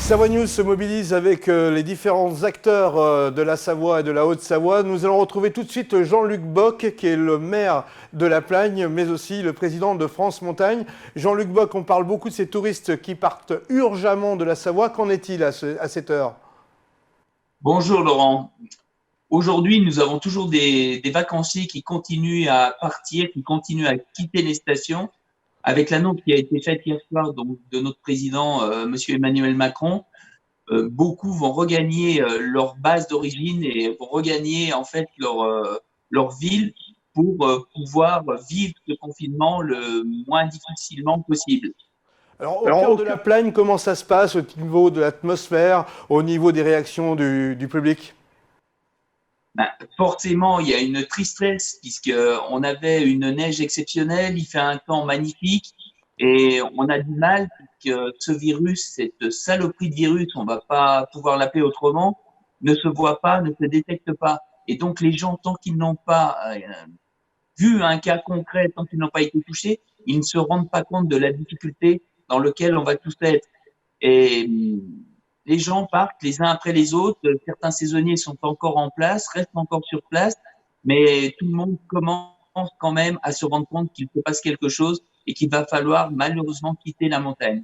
Savoie News se mobilise avec les différents acteurs de la Savoie et de la Haute-Savoie. Nous allons retrouver tout de suite Jean-Luc Bock, qui est le maire de La Plagne, mais aussi le président de France Montagne. Jean-Luc Bock, on parle beaucoup de ces touristes qui partent urgemment de la Savoie. Qu'en est-il à cette heure? Bonjour Laurent. Aujourd'hui, nous avons toujours des vacanciers qui continuent à partir, qui continuent à quitter les stations. Avec l'annonce qui a été faite hier soir donc, de notre président, Monsieur Emmanuel Macron, beaucoup vont regagner leur base d'origine et vont regagner en fait leur ville pour pouvoir vivre ce confinement le moins difficilement possible. Alors, au cœur de La Plagne, comment ça se passe au niveau de l'atmosphère, au niveau des réactions du public? Forcément, il y a une tristesse puisqu'on avait une neige exceptionnelle, il fait un temps magnifique et on a du mal que ce virus, cette saloperie de virus, on va pas pouvoir l'appeler autrement, ne se voit pas, ne se détecte pas. Et donc les gens, tant qu'ils n'ont pas vu un cas concret, tant qu'ils n'ont pas été touchés, ils ne se rendent pas compte de la difficulté dans laquelle on va tous être. Et les gens partent les uns après les autres. Certains saisonniers sont encore en place, restent encore sur place, mais tout le monde commence quand même à se rendre compte qu'il se passe quelque chose et qu'il va falloir malheureusement quitter la montagne.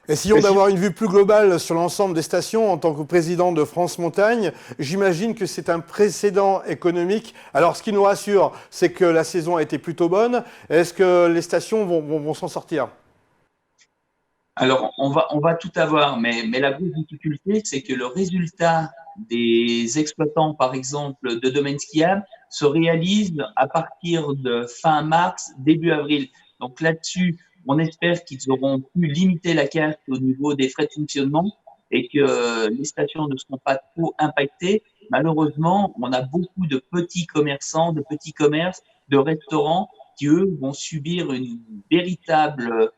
Essayons d'avoir une vue plus globale sur l'ensemble des stations. En tant que président de France Montagne, j'imagine que c'est un précédent économique. Alors, ce qui nous rassure, c'est que la saison a été plutôt bonne. Est-ce que les stations vont s'en sortir ? Alors, on va tout avoir, mais la grosse difficulté, c'est que le résultat des exploitants, par exemple, de domaines skiables, se réalise à partir de fin mars, début avril. Donc là-dessus, on espère qu'ils auront pu limiter la casse au niveau des frais de fonctionnement et que les stations ne seront pas trop impactées. Malheureusement, on a beaucoup de petits commerçants, de petits commerces, de restaurants qui, eux, vont subir une véritable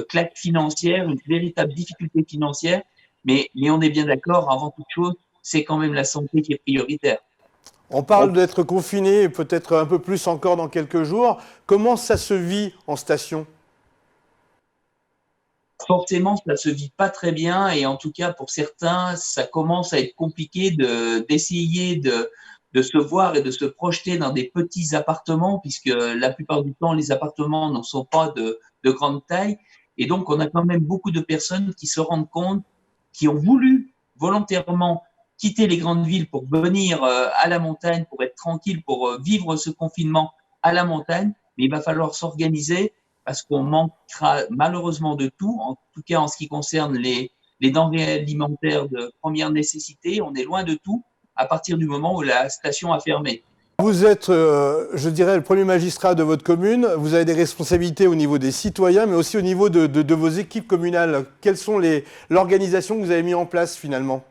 claque financière, une véritable difficulté financière, mais on est bien d'accord, avant toute chose, c'est quand même la santé qui est prioritaire. On parle d'être confiné, peut-être un peu plus encore dans quelques jours. Comment ça se vit en station ? Forcément, ça se vit pas très bien et en tout cas, pour certains, ça commence à être compliqué d'essayer de se voir et de se projeter dans des petits appartements puisque la plupart du temps, les appartements ne sont pas de grande taille. Et donc, on a quand même beaucoup de personnes qui se rendent compte, qui ont voulu volontairement quitter les grandes villes pour venir à la montagne, pour être tranquille, pour vivre ce confinement à la montagne. Mais il va falloir s'organiser parce qu'on manquera malheureusement de tout, en tout cas en ce qui concerne les denrées alimentaires de première nécessité. On est loin de tout à partir du moment où la station a fermé. Vous êtes, je dirais, le premier magistrat de votre commune. Vous avez des responsabilités au niveau des citoyens, mais aussi au niveau de vos équipes communales. Quelles sont l'organisation que vous avez mis en place finalement ?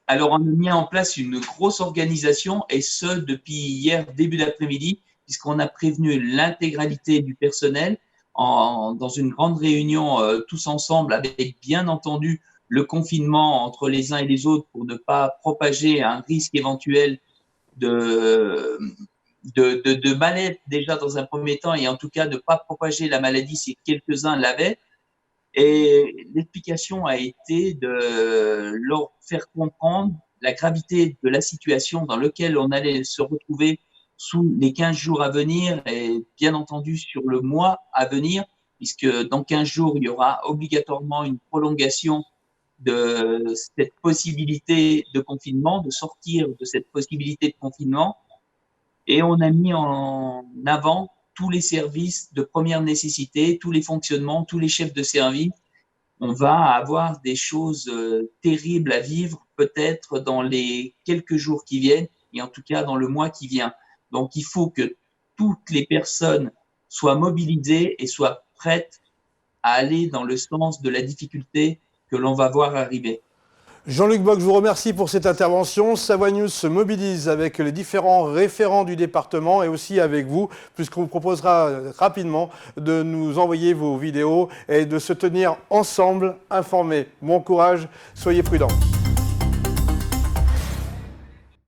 Alors, on a mis en place une grosse organisation, et ce, depuis hier, début d'après-midi, puisqu'on a prévenu l'intégralité du personnel dans une grande réunion tous ensemble, avec bien entendu le confinement entre les uns et les autres pour ne pas propager un risque éventuel de mal-être déjà dans un premier temps et en tout cas de ne pas propager la maladie si quelques-uns l'avaient. Et l'explication a été de leur faire comprendre la gravité de la situation dans laquelle on allait se retrouver sous les 15 jours à venir et bien entendu sur le mois à venir, puisque dans 15 jours, il y aura obligatoirement une prolongation de cette possibilité de confinement, de sortir de cette possibilité de confinement. Et on a mis en avant tous les services de première nécessité, tous les fonctionnements, tous les chefs de service. On va avoir des choses terribles à vivre peut-être dans les quelques jours qui viennent et en tout cas dans le mois qui vient. Donc il faut que toutes les personnes soient mobilisées et soient prêtes à aller dans le sens de la difficulté que l'on va voir arriver. Jean-Luc Bock, je vous remercie pour cette intervention. Savoie News se mobilise avec les différents référents du département et aussi avec vous, puisqu'on vous proposera rapidement de nous envoyer vos vidéos et de se tenir ensemble informés. Bon courage, soyez prudents.